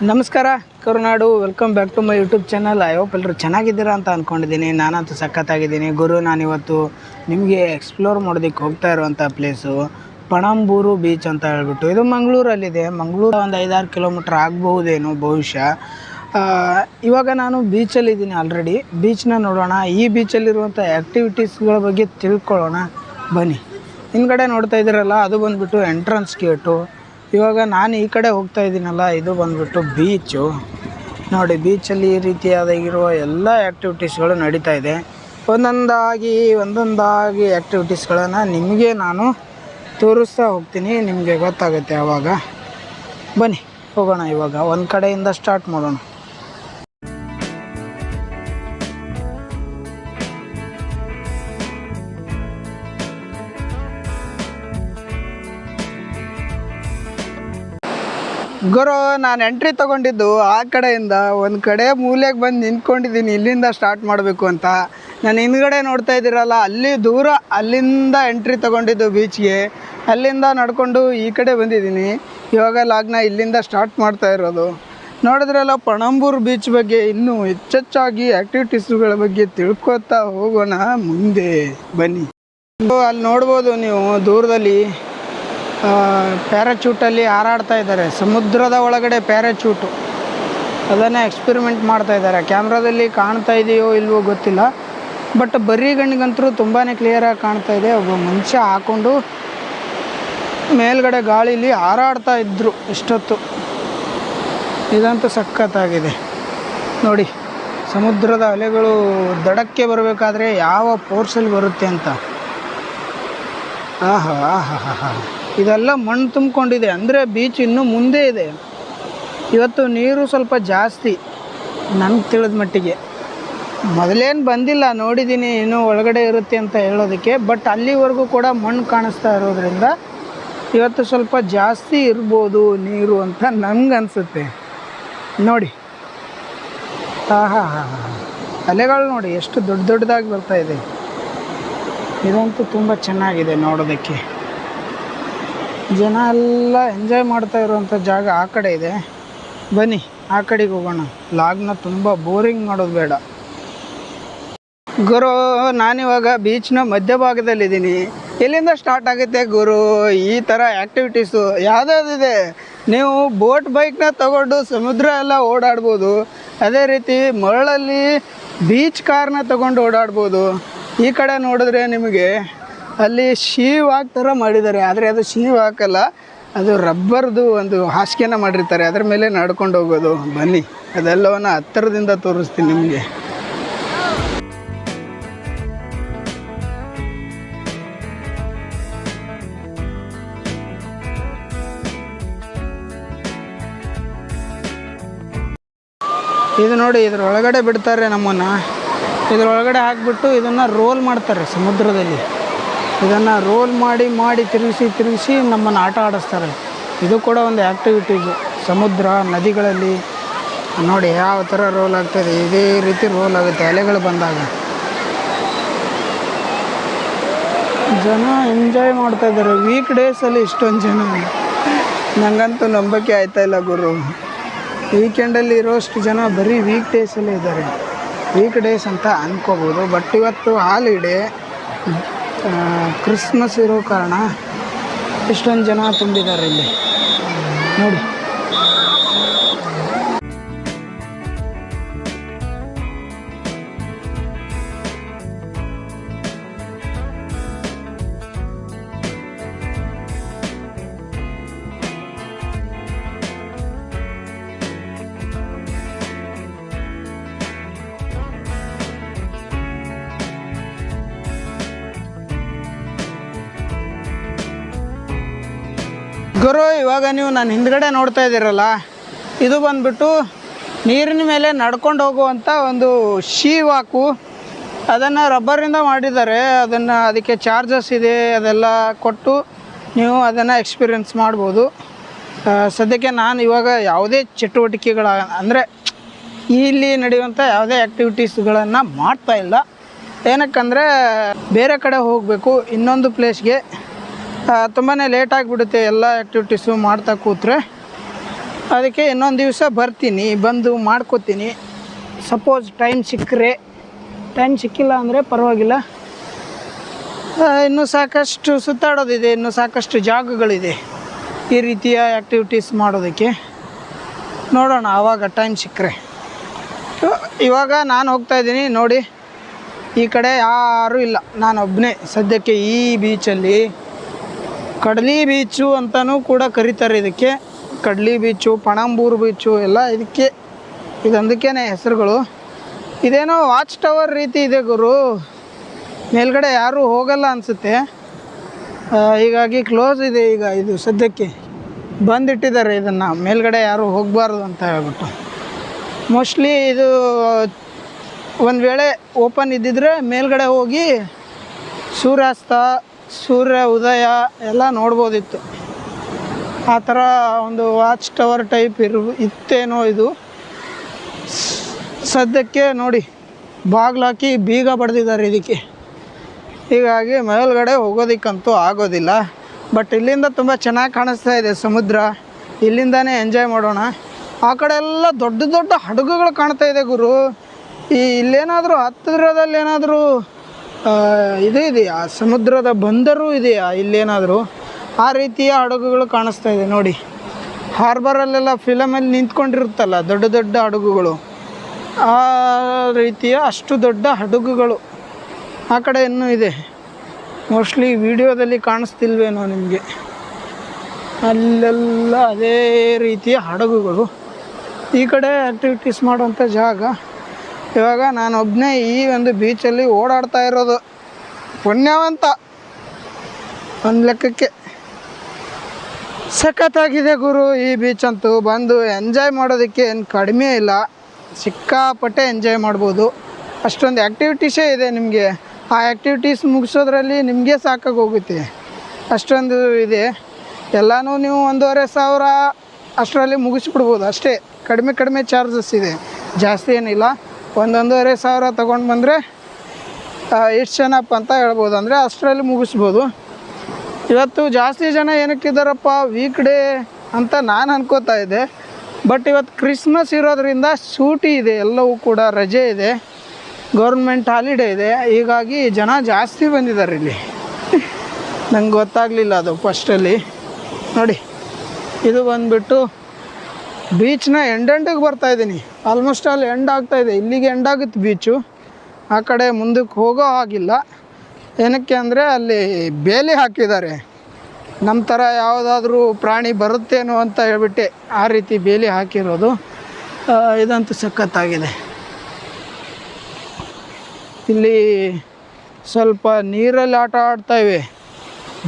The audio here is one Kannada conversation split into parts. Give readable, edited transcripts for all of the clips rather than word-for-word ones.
ನಮಸ್ಕಾರ Karunadu, welcome back to my YouTube channel. I hope ಎಲ್ಲರೂ ಚೆನ್ನಾಗಿದ್ದೀರಾ ಅಂತ ಅಂದ್ಕೊಂಡಿದ್ದೀನಿ. ನಾನಂತೂ ಸಖತ್ತಾಗಿದ್ದೀನಿ ಗುರು. ನಾನಿವತ್ತು ನಿಮಗೆ ಎಕ್ಸ್ಪ್ಲೋರ್ ಮಾಡೋದಕ್ಕೆ ಹೋಗ್ತಾ ಇರುವಂಥ ಪ್ಲೇಸು ಪಣಂಬೂರು ಬೀಚ್ ಅಂತ ಹೇಳ್ಬಿಟ್ಟು. ಇದು ಮಂಗಳೂರಲ್ಲಿದೆ. ಮಂಗಳೂರು ಒಂದು 5-6 ಕಿಲೋಮೀಟ್ರ್ ಆಗಬಹುದೇನೋ ಬಹುಶಃ. ಇವಾಗ ನಾನು ಬೀಚಲ್ಲಿದ್ದೀನಿ ಆಲ್ರೆಡಿ. ಬೀಚ್ನ ನೋಡೋಣ, ಈ ಬೀಚಲ್ಲಿರುವಂಥ ಆ್ಯಕ್ಟಿವಿಟೀಸ್ಗಳ ಬಗ್ಗೆ ತಿಳ್ಕೊಳ್ಳೋಣ ಬನ್ನಿ. ಹಿಂದ್ಗಡೆ ನೋಡ್ತಾ ಇದ್ದೀರಲ್ಲ, ಅದು ಬಂದುಬಿಟ್ಟು ಎಂಟ್ರೆನ್ಸ್ ಗೇಟು. ಇವಾಗ ನಾನು ಈ ಕಡೆ ಹೋಗ್ತಾ ಇದ್ದೀನಲ್ಲ, ಇದು ಬಂದುಬಿಟ್ಟು ಬೀಚು. ನೋಡಿ, ಬೀಚಲ್ಲಿ ಈ ರೀತಿಯಾಗಿರುವ ಎಲ್ಲ ಆ್ಯಕ್ಟಿವಿಟೀಸ್ಗಳು ನಡೀತಾ ಇದೆ. ಒಂದೊಂದಾಗಿ ಆ್ಯಕ್ಟಿವಿಟೀಸ್ಗಳನ್ನು ನಿಮಗೆ ನಾನು ತೋರಿಸ್ತಾ ಹೋಗ್ತೀನಿ, ನಿಮಗೆ ಗೊತ್ತಾಗುತ್ತೆ ಆವಾಗ. ಬನ್ನಿ ಹೋಗೋಣ. ಇವಾಗ ಒಂದು ಕಡೆಯಿಂದ ಸ್ಟಾರ್ಟ್ ಮಾಡೋಣ. ಗುರು, ನಾನು ಎಂಟ್ರಿ ತೊಗೊಂಡಿದ್ದು ಆ ಕಡೆಯಿಂದ. ಒಂದು ಕಡೆ ಮೂಲೆಗೆ ಬಂದು ನಿಂತ್ಕೊಂಡಿದ್ದೀನಿ, ಇಲ್ಲಿಂದ ಸ್ಟಾರ್ಟ್ ಮಾಡಬೇಕು ಅಂತ. ನಾನು ಹಿಂದ್ಗಡೆ ನೋಡ್ತಾ ಇದ್ದೀರಲ್ಲ, ಅಲ್ಲಿ ದೂರ, ಅಲ್ಲಿಂದ ಎಂಟ್ರಿ ತೊಗೊಂಡಿದ್ದು ಬೀಚ್ಗೆ. ಅಲ್ಲಿಂದ ನಡ್ಕೊಂಡು ಈ ಕಡೆ ಬಂದಿದ್ದೀನಿ. ಇವಾಗ ಲಾಗ್ನ ಇಲ್ಲಿಂದ ಸ್ಟಾರ್ಟ್ ಮಾಡ್ತಾ ಇರೋದು. ನೋಡಿದ್ರಲ್ಲ, ಪಣಂಬೂರು ಬೀಚ್ ಬಗ್ಗೆ ಇನ್ನೂ ಹೆಚ್ಚೆಚ್ಚಾಗಿ ಆ್ಯಕ್ಟಿವಿಟೀಸ್ಗಳ ಬಗ್ಗೆ ತಿಳ್ಕೊತಾ ಹೋಗೋಣ ಮುಂದೆ ಬನ್ನಿ. ಅಲ್ಲಿ ನೋಡ್ಬೋದು ನೀವು ದೂರದಲ್ಲಿ ಪ್ಯಾರಾಚೂಟಲ್ಲಿ ಹಾರಾಡ್ತಾ ಇದ್ದಾರೆ. ಸಮುದ್ರದ ಒಳಗಡೆ ಪ್ಯಾರಾಚೂಟು, ಅದನ್ನು ಎಕ್ಸ್ಪೆರಿಮೆಂಟ್ ಮಾಡ್ತಾ ಇದ್ದಾರೆ. ಕ್ಯಾಮ್ರಾದಲ್ಲಿ ಕಾಣ್ತಾ ಇದೆಯೋ ಇಲ್ವೋ ಗೊತ್ತಿಲ್ಲ, ಬಟ್ ಬರೀ ಗಣ್ಣಿಗಂತೂ ತುಂಬಾ ಕ್ಲಿಯರಾಗಿ ಕಾಣ್ತಾ ಇದೆ. ಒಬ್ಬ ಮನುಷ್ಯ ಹಾಕ್ಕೊಂಡು ಮೇಲ್ಗಡೆ ಗಾಳೀಲಿ ಹಾರಾಡ್ತಾ ಇದ್ದರು ಇಷ್ಟೊತ್ತು. ಇದಂತೂ ಸಖತ್ತಾಗಿದೆ ನೋಡಿ. ಸಮುದ್ರದ ಅಲೆಗಳು ದಡಕ್ಕೆ ಬರಬೇಕಾದ್ರೆ ಯಾವ ಫೋರ್ಸಲ್ಲಿ ಬರುತ್ತೆ ಅಂತ. ಆಹಾ ಆಹಾ ಹಾ ಹಾ ಇದೆಲ್ಲ ಮಣ್ಣು ತುಂಬಿಕೊಂಡಿದೆ, ಅಂದರೆ ಬೀಚ್ ಇನ್ನೂ ಮುಂದೆ ಇದೆ. ಇವತ್ತು ನೀರು ಸ್ವಲ್ಪ ಜಾಸ್ತಿ ನನಗೆ ತಿಳಿದ ಮಟ್ಟಿಗೆ. ಮೊದಲೇನು ಬಂದಿಲ್ಲ, ನೋಡಿದ್ದೀನಿ ಇನ್ನೂ ಒಳಗಡೆ ಇರುತ್ತೆ ಅಂತ ಹೇಳೋದಕ್ಕೆ. ಬಟ್ ಅಲ್ಲಿವರೆಗೂ ಕೂಡ ಮಣ್ಣು ಕಾಣಿಸ್ತಾ ಇರೋದ್ರಿಂದ ಇವತ್ತು ಸ್ವಲ್ಪ ಜಾಸ್ತಿ ಇರ್ಬೋದು ನೀರು ಅಂತ ನನಗನ್ಸುತ್ತೆ. ನೋಡಿ, ಆಹಾ ಹಾ ಹಾ ಅಲೆಗಳು ನೋಡಿ ಎಷ್ಟು ದೊಡ್ಡದಾಗಿ ಬರ್ತಾ ಇದೆ. ಇದಂತೂ ತುಂಬ ಚೆನ್ನಾಗಿದೆ ನೋಡೋದಕ್ಕೆ. ಜನ ಎಲ್ಲ ಎಂಜಾಯ್ ಮಾಡ್ತಾ ಇರುವಂಥ ಜಾಗ ಆ ಕಡೆ ಇದೆ. ಬನ್ನಿ ಆ ಕಡೆಗೆ ಹೋಗೋಣ. ಲಾಗ್ನ ತುಂಬ ಬೋರಿಂಗ್ ಮಾಡೋದು ಬೇಡ ಗುರು. ನಾನಿವಾಗ ಬೀಚ್ನ ಮಧ್ಯಭಾಗದಲ್ಲಿದ್ದೀನಿ. ಎಲ್ಲಿಂದ ಸ್ಟಾರ್ಟ್ ಆಗುತ್ತೆ ಗುರು ಈ ಥರ ಆ್ಯಕ್ಟಿವಿಟೀಸು? ಯಾವುದಾದಿದೆ, ನೀವು ಬೋಟ್ ಬೈಕ್ನ ತಗೊಂಡು ಸಮುದ್ರ ಎಲ್ಲ ಓಡಾಡ್ಬೋದು. ಅದೇ ರೀತಿ ಮರಳಲ್ಲಿ ಬೀಚ್ ಕಾರ್ನ ತಗೊಂಡು ಓಡಾಡ್ಬೋದು. ಈ ಕಡೆ ನೋಡಿದ್ರೆ ನಿಮಗೆ ಅಲ್ಲಿ ಶೀ ವಾಕ್ ಥರ ಮಾಡಿದ್ದಾರೆ, ಆದರೆ ಅದು ಶೀ ವಾಕ್ ಅಲ್ಲ, ಅದು ರಬ್ಬರ್ದು ಒಂದು ಹಾಸಿಗೆನ ಮಾಡಿರ್ತಾರೆ, ಅದರ ಮೇಲೆ ನಡ್ಕೊಂಡು ಹೋಗೋದು. ಬನ್ನಿ ಅದೆಲ್ಲವನ್ನು ಹತ್ತಿರದಿಂದ ತೋರಿಸ್ತೀನಿ ನಿಮಗೆ. ಇದು ನೋಡಿ, ಇದರೊಳಗಡೆ ಬಿಡ್ತಾರೆ ನಮ್ಮನ್ನು. ಇದರೊಳಗಡೆ ಹಾಕಿಬಿಟ್ಟು ಇದನ್ನು ರೋಲ್ ಮಾಡ್ತಾರೆ ಸಮುದ್ರದಲ್ಲಿ. ಇದನ್ನು ರೋಲ್ ಮಾಡಿ ತಿರುಗಿಸಿ ನಮ್ಮನ್ನು ಆಟ ಆಡಿಸ್ತಾರೆ. ಇದು ಕೂಡ ಒಂದು ಆ್ಯಕ್ಟಿವಿಟೀಸು. ಸಮುದ್ರ ನದಿಗಳಲ್ಲಿ ನೋಡಿ ಯಾವ ಥರ ರೋಲ್ ಆಗ್ತದೆ, ಇದೇ ರೀತಿ ರೋಲ್ ಆಗುತ್ತೆ ಅಲೆಗಳು ಬಂದಾಗ. ಜನ ಎಂಜಾಯ್ ಮಾಡ್ತಾ ಇದ್ದಾರೆ. ವೀಕ್ ಡೇಸಲ್ಲಿ ಇಷ್ಟೊಂದು ಜನ ನನಗಂತೂ ನಂಬಕ್ಕೆ ಆಯ್ತಾಯಿಲ್ಲ ಗುರು. ವೀಕೆಂಡಲ್ಲಿ ಇರೋಷ್ಟು ಜನ ಬರೀ ವೀಕ್ ಡೇಸಲ್ಲೇ ಇದ್ದಾರೆ. ವೀಕ್ ಡೇಸ್ ಅಂತ ಅಂದ್ಕೋಬೋದು, ಬಟ್ ಇವತ್ತು ಹಾಲಿಡೇ, ಕ್ರಿಸ್ಮಸ್ ಇರೋ ಕಾರಣ ಇಷ್ಟೊಂದು ಜನ ತುಂಬಿದ್ದಾರೆ ಇಲ್ಲಿ ನೋಡಿ. ಗುರು, ಇವಾಗ ನೀವು ನಾನು ಹಿಂದ್ಗಡೆ ನೋಡ್ತಾ ಇದ್ದೀರಲ್ಲ, ಇದು ಬಂದುಬಿಟ್ಟು ನೀರಿನ ಮೇಲೆ ನಡ್ಕೊಂಡು ಹೋಗುವಂಥ ಒಂದು ಶೀ ವಾಕು. ಅದನ್ನು ರಬ್ಬರಿಂದ ಮಾಡಿದ್ದಾರೆ. ಅದಕ್ಕೆ ಚಾರ್ಜಸ್ ಇದೆ, ಅದೆಲ್ಲ ಕೊಟ್ಟು ನೀವು ಅದನ್ನು ಎಕ್ಸ್ಪೀರಿಯೆನ್ಸ್ ಮಾಡ್ಬೋದು. ಸದ್ಯಕ್ಕೆ ನಾನು ಇವಾಗ ಯಾವುದೇ ಚಟುವಟಿಕೆಗಳ ಅಂದರೆ ಇಲ್ಲಿ ನಡೆಯುವಂಥ ಯಾವುದೇ ಆ್ಯಕ್ಟಿವಿಟೀಸ್ಗಳನ್ನು ಮಾಡ್ತಾಯಿಲ್ಲ. ಏನಕ್ಕಂದರೆ ಬೇರೆ ಕಡೆ ಹೋಗಬೇಕು ಇನ್ನೊಂದು ಪ್ಲೇಸ್ಗೆ. ತುಂಬಾ ಲೇಟ್ ಆಗಿಬಿಡುತ್ತೆ ಎಲ್ಲ ಆ್ಯಕ್ಟಿವಿಟೀಸು ಮಾಡ್ತಾ ಕೂತ್ರೆ. ಅದಕ್ಕೆ ಇನ್ನೊಂದು ದಿವಸ ಬರ್ತೀನಿ, ಬಂದು ಮಾಡ್ಕೋತೀನಿ. ಸಪೋಸ್ ಟೈಮ್ ಸಿಕ್ಕರೆ, ಟೈಮ್ ಸಿಕ್ಕಿಲ್ಲ ಅಂದರೆ ಪರವಾಗಿಲ್ಲ. ಇನ್ನೂ ಸಾಕಷ್ಟು ಸುತ್ತಾಡೋದಿದೆ, ಇನ್ನೂ ಸಾಕಷ್ಟು ಜಾಗಗಳಿದೆ ಈ ರೀತಿಯ ಆ್ಯಕ್ಟಿವಿಟೀಸ್ ಮಾಡೋದಕ್ಕೆ. ನೋಡೋಣ ಆವಾಗ ಟೈಮ್ ಸಿಕ್ಕರೆ. ಇವಾಗ ನಾನು ಹೋಗ್ತಾಯಿದ್ದೀನಿ ನೋಡಿ, ಈ ಕಡೆ ಯಾರೂ ಇಲ್ಲ, ನಾನು ಒಬ್ಬನೇ ಸದ್ಯಕ್ಕೆ ಈ ಬೀಚಲ್ಲಿ. ಕಡಲಿ ಬೀಚು ಅಂತಲೂ ಕೂಡ ಕರೀತಾರೆ ಇದಕ್ಕೆ. ಕಡಲಿ ಬೀಚು, ಪಣಂಬೂರು ಬೀಚು ಎಲ್ಲ ಇದೊಂದಕ್ಕೇ ಹೆಸರುಗಳು. ಇದೇನೋ ವಾಚ್ ಟವರ್ ರೀತಿ ಇದೆ ಗುರು, ಮೇಲ್ಗಡೆ ಯಾರೂ ಹೋಗಲ್ಲ ಅನಿಸುತ್ತೆ. ಹೀಗಾಗಿ ಕ್ಲೋಸ್ ಇದೆ ಈಗ ಇದು ಸದ್ಯಕ್ಕೆ. ಬಂದಿಟ್ಟಿದ್ದಾರೆ ಇದನ್ನು, ಮೇಲ್ಗಡೆ ಯಾರೂ ಹೋಗಬಾರ್ದು ಅಂತ ಹೇಳ್ಬಿಟ್ಟು. ಮೋಸ್ಟ್ಲಿ ಇದು ಒಂದು ವೇಳೆ ಓಪನ್ ಇದ್ದಿದ್ರೆ ಮೇಲ್ಗಡೆ ಹೋಗಿ ಸೂರ್ಯಾಸ್ತ, ಸೂರ್ಯ ಉದಯ ಎಲ್ಲ ನೋಡ್ಬೋದಿತ್ತು. ಆ ಥರ ಒಂದು ವಾಚ್ ಟವರ್ ಟೈಪ್ ಇತ್ತೇನೋ ಇದು. ಸದ್ಯಕ್ಕೆ ನೋಡಿ ಬಾಗಿಲಾಕಿ ಬೀಗ ಬಡ್ದಿದ್ದಾರೆ ಇದಕ್ಕೆ. ಹೀಗಾಗಿ ಮೇಲ್ಗಡೆ ಹೋಗೋದಕ್ಕಂತೂ ಆಗೋದಿಲ್ಲ. ಬಟ್ ಇಲ್ಲಿಂದ ತುಂಬ ಚೆನ್ನಾಗಿ ಕಾಣಿಸ್ತಾ ಇದೆ ಸಮುದ್ರ. ಇಲ್ಲಿಂದನೇ ಎಂಜಾಯ್ ಮಾಡೋಣ. ಆ ಕಡೆ ಎಲ್ಲ ದೊಡ್ಡ ದೊಡ್ಡ ಹಡಗುಗಳು ಕಾಣ್ತಾ ಇದೆ ಗುರು. ಇಲ್ಲೇನಾದರೂ ಹತ್ತಿರದಲ್ಲಿ ಏನಾದರೂ ಇದು ಇದೆಯಾ, ಸಮುದ್ರದ ಬಂದರು ಇದೆಯಾ ಇಲ್ಲೇನಾದರೂ? ಆ ರೀತಿಯ ಹಡಗುಗಳು ಕಾಣಿಸ್ತಾ ಇದೆ ನೋಡಿ. ಹಾರ್ಬರಲ್ಲೆಲ್ಲ ಫಿಲಮಲ್ಲಿ ನಿಂತ್ಕೊಂಡಿರುತ್ತಲ್ಲ ದೊಡ್ಡ ದೊಡ್ಡ ಹಡಗುಗಳು, ಆ ರೀತಿಯ ಅಷ್ಟು ದೊಡ್ಡ ಹಡಗುಗಳು ಆ ಕಡೆ ಇನ್ನೂ ಇದೆ. ಮೋಸ್ಟ್ಲಿ ವಿಡಿಯೋದಲ್ಲಿ ಕಾಣಿಸ್ತಿಲ್ವೇನೋ ನಿಮಗೆ. ಅಲ್ಲೆಲ್ಲ ಅದೇ ರೀತಿಯ ಹಡಗುಗಳು. ಈ ಕಡೆ ಆ್ಯಕ್ಟಿವಿಟೀಸ್ ಮಾಡುವಂಥ ಜಾಗ. ಇವಾಗ ನಾನೊಬ್ಬನೇ ಈ ಒಂದು ಬೀಚಲ್ಲಿ ಓಡಾಡ್ತಾ ಇರೋದು. ಪುಣ್ಯವಂತ ಒಂದು ಲೆಕ್ಕಕ್ಕೆ. ಸಖತ್ತಾಗಿದೆ ಗುರು ಈ ಬೀಚ್ ಅಂತೂ. ಬಂದು ಎಂಜಾಯ್ ಮಾಡೋದಕ್ಕೆ ಏನು ಕಡಿಮೆ ಇಲ್ಲ, ಸಿಕ್ಕಾಪಟ್ಟೆ ಎಂಜಾಯ್ ಮಾಡ್ಬೋದು. ಅಷ್ಟೊಂದು ಆ್ಯಕ್ಟಿವಿಟೀಸೇ ಇದೆ ನಿಮಗೆ. ಆ ಆ್ಯಕ್ಟಿವಿಟೀಸ್ ಮುಗಿಸೋದ್ರಲ್ಲಿ ನಿಮಗೆ ಸಾಕಾಗಿ ಹೋಗುತ್ತೆ, ಅಷ್ಟೊಂದು ಇದೆ. ಎಲ್ಲನೂ ನೀವು 1,500 ಅಷ್ಟರಲ್ಲಿ ಮುಗಿಸ್ಬಿಡ್ಬೋದು ಅಷ್ಟೇ. ಕಡಿಮೆ ಚಾರ್ಜಸ್ ಇದೆ, ಜಾಸ್ತಿ ಏನಿಲ್ಲ. 1,500 ತೊಗೊಂಡು ಬಂದರೆ ಎಷ್ಟು ಜನಪ್ಪ ಅಂತ ಹೇಳ್ಬೋದು, ಅಂದರೆ ಅಷ್ಟರಲ್ಲಿ ಮುಗಿಸ್ಬೋದು. ಇವತ್ತು ಜಾಸ್ತಿ ಜನ ಏನಕ್ಕಿದ್ದಾರಪ್ಪ, ವೀಕ್ ಡೇ ಅಂತ ನಾನು ಅನ್ಕೋತಾ ಇದ್ದೆ. ಬಟ್ ಇವತ್ತು ಕ್ರಿಸ್ಮಸ್ ಇರೋದರಿಂದ ಸೂಟಿ ಇದೆ, ಎಲ್ಲವೂ ಕೂಡ ರಜೆ ಇದೆ, ಗೌರ್ಮೆಂಟ್ ಹಾಲಿಡೇ ಇದೆ. ಹೀಗಾಗಿ ಜನ ಜಾಸ್ತಿ ಬಂದಿದ್ದಾರೆ ಇಲ್ಲಿ. ನಂಗೆ ಗೊತ್ತಾಗಲಿಲ್ಲ ಅದು ಫಸ್ಟಲ್ಲಿ. ನೋಡಿ ಇದು ಬಂದುಬಿಟ್ಟು ಬೀಚ್ನ ಎಂಡಿಗೆ ಬರ್ತಾಯಿದ್ದೀನಿ. ಆಲ್ಮೋಸ್ಟ್ ಅಲ್ಲಿ ಎಂಡ್ ಆಗ್ತಾಯಿದೆ, ಇಲ್ಲಿಗೆ ಎಂಡ್ ಆಗುತ್ತೆ ಬೀಚು. ಆ ಕಡೆ ಮುಂದಕ್ಕೆ ಹೋಗೋ ಹಾಗಿಲ್ಲ. ಏನಕ್ಕೆ ಅಂದರೆ ಅಲ್ಲಿ ಬೇಲಿ ಹಾಕಿದ್ದಾರೆ. ನಮ್ಮ ಥರ ಯಾವುದಾದ್ರೂ ಪ್ರಾಣಿ ಬರುತ್ತೇನೋ ಅಂತ ಹೇಳ್ಬಿಟ್ಟು ಆ ರೀತಿ ಬೇಲಿ ಹಾಕಿರೋದು. ಇದಂತೂ ಸಖತ್ತಾಗಿದೆ. ಇಲ್ಲಿ ಸ್ವಲ್ಪ ನೀರಲ್ಲಿ ಆಟ ಆಡ್ತಾಯಿವೆ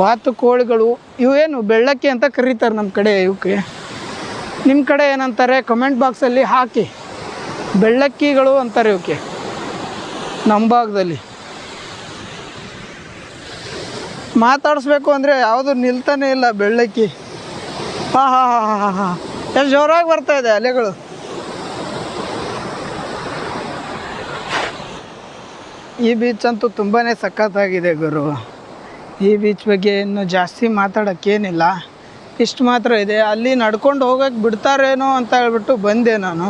ಬಾತುಕೋಳಿಗಳು. ಇವೇನು ಬೆಳ್ಳಕ್ಕಿ ಅಂತ ಕರೀತಾರೆ ನಮ್ಮ ಕಡೆ. ಇವಕ್ಕೆ ನಿಮ್ಮ ಕಡೆ ಏನಂತಾರೆ ಕಮೆಂಟ್ ಬಾಕ್ಸಲ್ಲಿ ಹಾಕಿ. ಬೆಳ್ಳಕ್ಕಿಗಳು ಅಂತಾರೆ ಇವಕ್ಕೆ ನಮ್ಮ ಭಾಗದಲ್ಲಿ. ಮಾತಾಡಿಸ್ಬೇಕು ಅಂದರೆ ಯಾವುದು ನಿಲ್ತಾನೆ ಇಲ್ಲ ಬೆಳ್ಳಕ್ಕಿ. ಹಾಂ ಎಷ್ಟು ಜೋರಾಗಿ ಬರ್ತಾಯಿದೆ ಅಲೆಗಳು. ಈ ಬೀಚ್ ಅಂತೂ ತುಂಬಾ ಸಖತ್ತಾಗಿದೆ ಗುರು. ಈ ಬೀಚ್ ಬಗ್ಗೆ ಇನ್ನು ಜಾಸ್ತಿ ಮಾತಾಡೋಕ್ಕೇನಿಲ್ಲ, ಇಷ್ಟು ಮಾತ್ರ ಇದೆ. ಅಲ್ಲಿ ನಡ್ಕೊಂಡು ಹೋಗೋಕ್ಕೆ ಬಿಡ್ತಾರೇನೋ ಅಂತ ಹೇಳ್ಬಿಟ್ಟು ಬಂದೆ ನಾನು.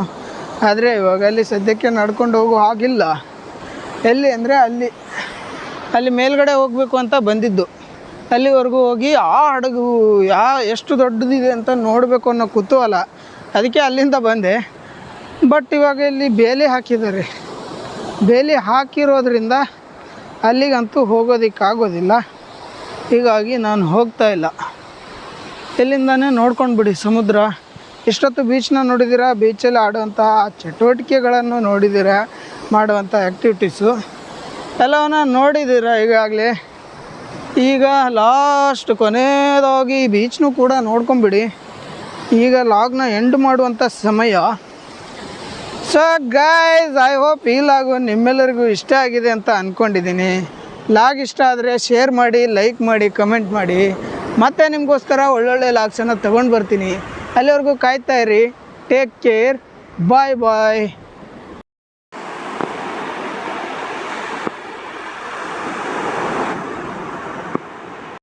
ಆದರೆ ಇವಾಗ ಅಲ್ಲಿ ಸದ್ಯಕ್ಕೆ ನಡ್ಕೊಂಡು ಹೋಗೋ ಹಾಗಿಲ್ಲ. ಎಲ್ಲಿ ಅಂದರೆ ಅಲ್ಲಿ ಮೇಲ್ಗಡೆ ಹೋಗಬೇಕು ಅಂತ ಬಂದಿದ್ದು. ಅಲ್ಲಿವರೆಗೂ ಹೋಗಿ ಆ ಹಡಗು ಎಷ್ಟು ದೊಡ್ಡದಿದೆ ಅಂತ ನೋಡಬೇಕು ಅನ್ನೋ ಕುತೂಹಲ, ಅದಕ್ಕೆ ಅಲ್ಲಿಂದ ಬಂದೆ. ಬಟ್ ಇವಾಗ ಇಲ್ಲಿ ಬೇಲಿ ಹಾಕಿದ್ದಾರೆ. ಬೇಲಿ ಹಾಕಿರೋದ್ರಿಂದ ಅಲ್ಲಿಗಂತೂ ಹೋಗೋದಕ್ಕಾಗೋದಿಲ್ಲ. ಹೀಗಾಗಿ ನಾನು ಹೋಗ್ತಾ ಇಲ್ಲ. ಇಲ್ಲಿಂದನೇ ನೋಡ್ಕೊಂಡು ಬಿಡಿ ಸಮುದ್ರ. ಇಷ್ಟೊತ್ತು ಬೀಚ್ನ ನೋಡಿದ್ದೀರಾ, ಬೀಚಲ್ಲಿ ಆಡುವಂಥ ಚಟುವಟಿಕೆಗಳನ್ನು ನೋಡಿದ್ದೀರಾ, ಮಾಡುವಂಥ ಆ್ಯಕ್ಟಿವಿಟೀಸು ಎಲ್ಲವನ್ನ ನೋಡಿದ್ದೀರಾ ಈಗಾಗಲೇ. ಈಗ ಲಾಸ್ಟ್ ಕೊನೆಯದಾಗಿ ಬೀಚ್ನೂ ಕೂಡ ನೋಡ್ಕೊಂಬಿಡಿ. ಈಗ ಲಾಗ್ನ ಎಂಡ್ ಮಾಡುವಂಥ ಸಮಯ. ಸೊ ಗೈಸ್, ಐ ಹೋಪ್ ಈ ಲಾಗು ನಿಮ್ಮೆಲ್ಲರಿಗೂ ಇಷ್ಟ ಆಗಿದೆ ಅಂತ ಅಂದ್ಕೊಂಡಿದ್ದೀನಿ. ಲಾಗ್ ಇಷ್ಟ ಆದರೆ ಶೇರ್ ಮಾಡಿ, ಲೈಕ್ ಮಾಡಿ, ಕಮೆಂಟ್ ಮಾಡಿ. ಮತ್ತೆ ನಿಮಗೋಸ್ಕರ ಒಳ್ಳೊಳ್ಳೆ ಲಾಗ್ಸನ್ನು ತೊಗೊಂಡು ಬರ್ತೀನಿ. ಅಲ್ಲಿವರೆಗೂ ಕಾಯ್ತಾ ಇರಿ. Take care. ಬಾಯ್ ಬಾಯ್.